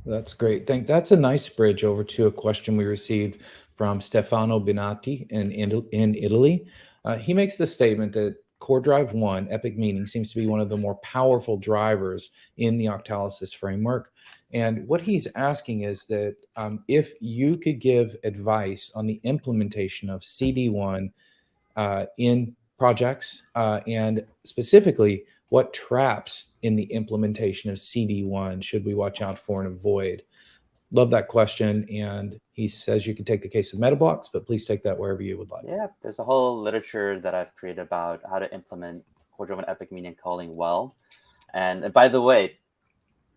That's great. That's a nice bridge over to a question we received from Stefano Binatti in Italy. He makes the statement that Core Drive 1, Epic Meaning, seems to be one of the more powerful drivers in the Octalysis framework. And what he's asking is that if you could give advice on the implementation of CD1 in projects, and specifically what traps in the implementation of CD1 should we watch out for and avoid? Love that question. And he says you can take the case of MetaBlox, but please take that wherever you would like. Yeah, there's a whole literature that I've created about how to implement core-driven epic meaning calling well. And by the way,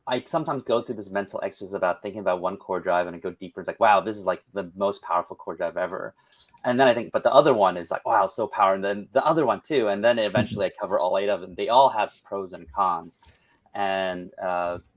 I sometimes go through this mental exercise about thinking about one core drive and I go deeper. It's like, wow, this is like the most powerful core drive ever. And then I think, but the other one is like, wow, so powerful. And then the other one too. And then eventually I cover all 8 of them. They all have pros and cons. And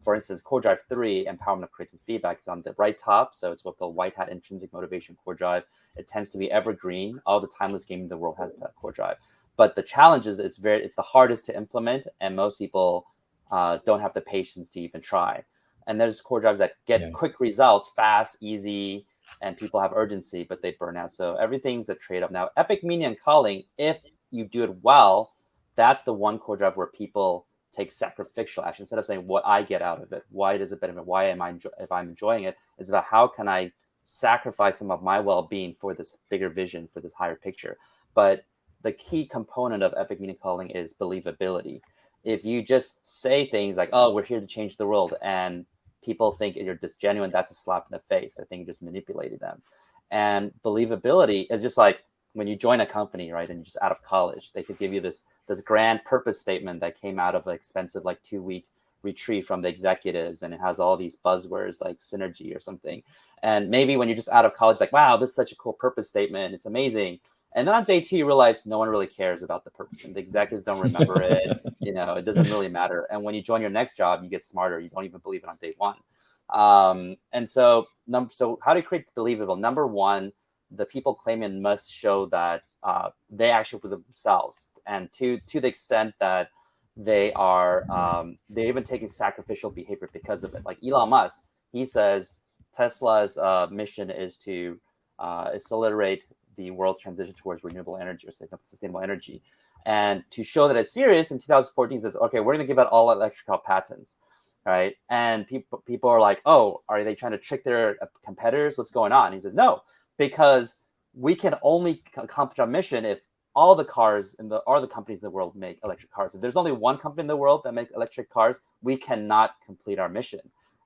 for instance, core drive 3, empowerment of creative feedback, is on the right top. So it's what's called white hat intrinsic motivation core drive. It tends to be evergreen. All the timeless gaming in the world has that core drive. But the challenge is it's the hardest to implement, and most people don't have the patience to even try. And there's core drives that get quick results, fast, easy, and people have urgency, but they burn out. So everything's a trade-off. Now, epic meaning and calling, if you do it well, that's the one core drive where people take sacrificial action. Instead of saying what I get out of it, why does it benefit, why am I if I'm enjoying it, it's about how can I sacrifice some of my well-being for this bigger vision, for this higher picture. But the key component of epic meaning calling is believability. If you just say things like, oh, we're here to change the world, and people think you're disgenuine, that's a slap in the face. I think you just manipulated them. And believability is just like when you join a company, right, and you're just out of college, they could give you this grand purpose statement that came out of an expensive like 2-week retreat from the executives, and it has all these buzzwords like synergy or something. And maybe when you're just out of college, like, wow, this is such a cool purpose statement, it's amazing. And then on day 2, you realize no one really cares about the purpose, and the executives don't remember it. It doesn't really matter. And when you join your next job, you get smarter. You don't even believe it on day 1. And so how to create believable? Number 1, the people claiming must show that they actually believe themselves, and to the extent that they're even taking sacrificial behavior because of it. Like Elon Musk, he says Tesla's mission is to accelerate the world's transition towards renewable energy or sustainable energy. And to show that it's serious, in 2014 says, okay, we're going to give out all electric car patents, right? And people are like, oh, are they trying to trick their competitors? What's going on? And he says, no, because we can only accomplish our mission if all the cars all the companies in the world make electric cars. If there's only one company in the world that makes electric cars, we cannot complete our mission.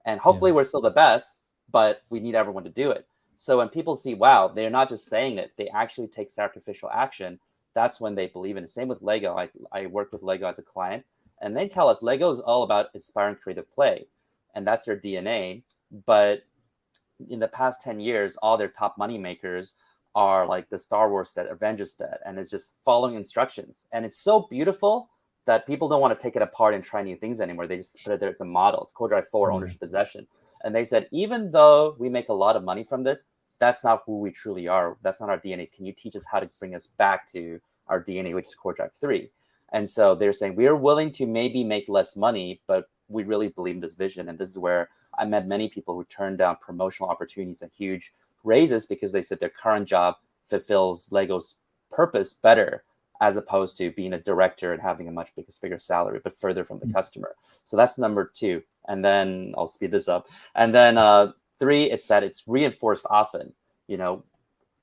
And hopefully we're still the best, but we need everyone to do it. So when people see, wow, they're not just saying it, they actually take sacrificial action, that's when they believe in it. Same with Lego. I work with Lego as a client, and they tell us Lego is all about inspiring creative play, and that's their DNA. But in the past 10 years, all their top money makers are like the Star Wars debt, Avengers debt, and it's just following instructions. And it's so beautiful that people don't want to take it apart and try new things anymore. They just put it there as a model. It's Core Drive 4, ownership possession. And they said, even though we make a lot of money from this, that's not who we truly are. That's not our DNA. Can you teach us how to bring us back to our DNA, which is Core Drive 3? And so they're saying, we are willing to maybe make less money, but we really believe in this vision. And this is where I met many people who turned down promotional opportunities and huge raises because they said their current job fulfills Lego's purpose better, as opposed to being a director and having a much bigger salary, but further from the customer. So that's number 2. And then I'll speed this up. And then 3, it's that it's reinforced often.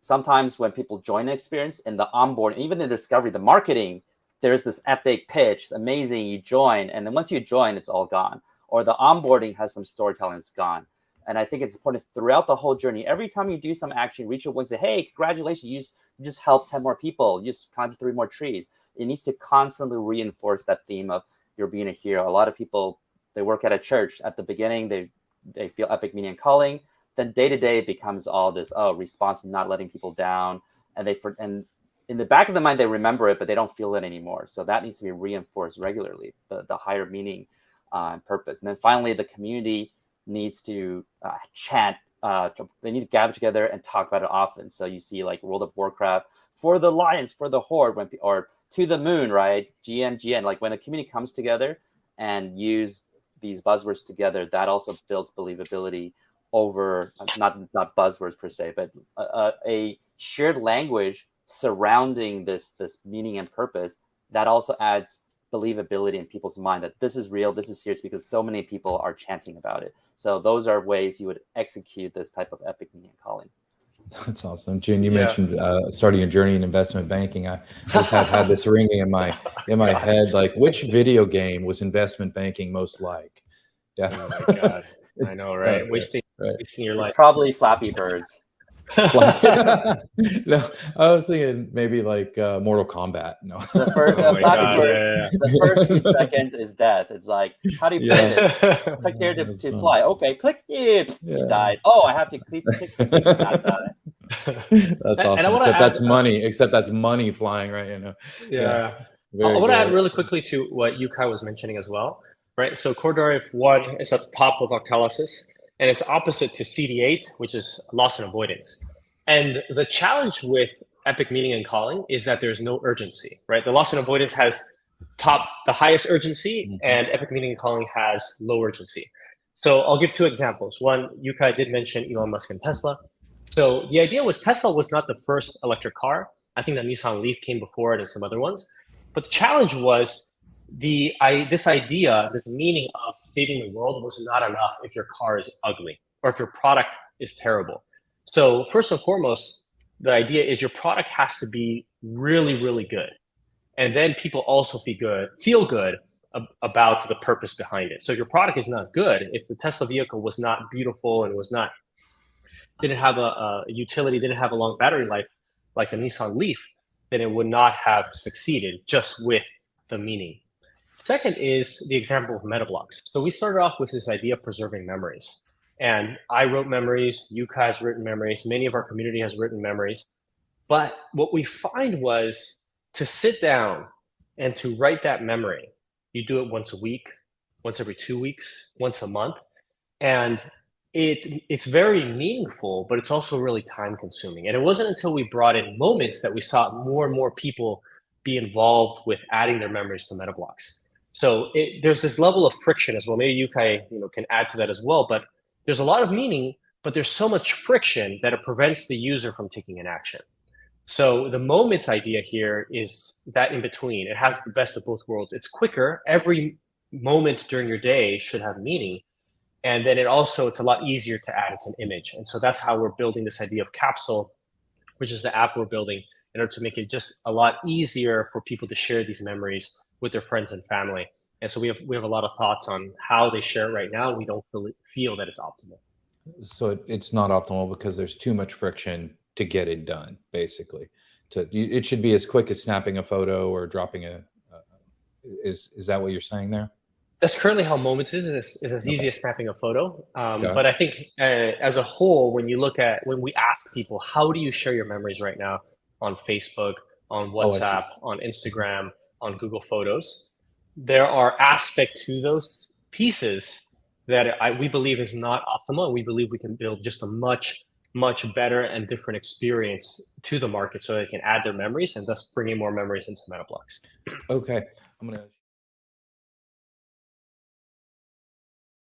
Sometimes when people join an experience in the onboard, even the discovery, the marketing, there's this epic pitch, amazing, you join. And then once you join, it's all gone. Or the onboarding has some storytelling, it's gone. And I think it's important throughout the whole journey. Every time you do some action, reach out and say, hey, congratulations, you just helped 10 more people. You just planted 3 more trees. It needs to constantly reinforce that theme of you're being a hero. A lot of people, they work at a church. At the beginning, they feel epic meaning and calling. Then day to day, it becomes all this, responsible, not letting people down. And in the back of the mind, they remember it, but they don't feel it anymore. So that needs to be reinforced regularly, the higher meaning and purpose. And then finally, the community needs to chant. They need to gather together and talk about it often. So you see like World of Warcraft, for the Lions, for the Horde, or to the moon, right? GN. Like when a community comes together and use these buzzwords together, that also builds believability over not buzzwords per se, but a shared language surrounding this meaning and purpose that also adds believability in people's mind that this is real, this is serious, because so many people are chanting about it. So those are ways you would execute this type of epic meaning calling. That's awesome. Jun, you mentioned starting a journey in investment banking. I just have had this ringing in my head, like, which video game was investment banking most like? Yeah. Oh my God. I know, right? Wasting your life. It's probably Flappy Birds. No, I was thinking maybe like Mortal Kombat. No, the first few seconds is death. It's like, how do you play this? Click here to fly. Okay, click it. You died. Oh, I have to click not die. That's awesome. Except that's money flying, right? You know. Yeah. I want to add really quickly to what Yu-kai was mentioning as well, right? So core drive 1 is at the top of Octalysis, and it's opposite to CD8, which is loss and avoidance. And the challenge with epic meaning and calling is that there's no urgency, right? The loss and avoidance has the highest urgency, and epic meaning and calling has low urgency. So I'll give 2 examples. One, Yu-kai did mention Elon Musk and Tesla. So the idea was Tesla was not the first electric car. I think the Nissan Leaf came before it and some other ones. But the challenge was this meaning of saving the world was not enough if your car is ugly or if your product is terrible. So first and foremost, the idea is your product has to be really, really good. And then people also feel good about the purpose behind it. So if your product is not good, if the Tesla vehicle was not beautiful and didn't have a utility, didn't have a long battery life like the Nissan Leaf, then it would not have succeeded just with the meaning. Second is the example of MetaBlox. So we started off with this idea of preserving memories. And I wrote memories, Yu-kai has written memories, many of our community has written memories. But what we find was to sit down and to write that memory, you do it once a week, once every 2 weeks, once a month. And it's very meaningful, but it's also really time consuming. And it wasn't until we brought in moments that we saw more and more people be involved with adding their memories to MetaBlox. So there's this level of friction as well. Maybe Yu-kai can add to that as well, but there's a lot of meaning, but there's so much friction that it prevents the user from taking an action. So the moments idea here is that in between. It has the best of both worlds. It's quicker. Every moment during your day should have meaning. And then it's a lot easier to add. It's an image. And so that's how we're building this idea of Capsule, which is the app we're building in order to make it just a lot easier for people to share these memories with their friends and family. And so we have a lot of thoughts on how they share it right now. We don't feel that it's optimal. So it's not optimal because there's too much friction to get it done, basically. It should be as quick as snapping a photo or dropping is that what you're saying there? That's currently how Moments is as easy as snapping a photo. But I think as a whole, when we ask people, how do you share your memories right now on Facebook, on WhatsApp, on Instagram, on Google Photos, there are aspects to those pieces that we believe is not optimal. We believe we can build just a much, much better and different experience to the market so they can add their memories and thus bringing more memories into MetaBlox. Okay. I'm going to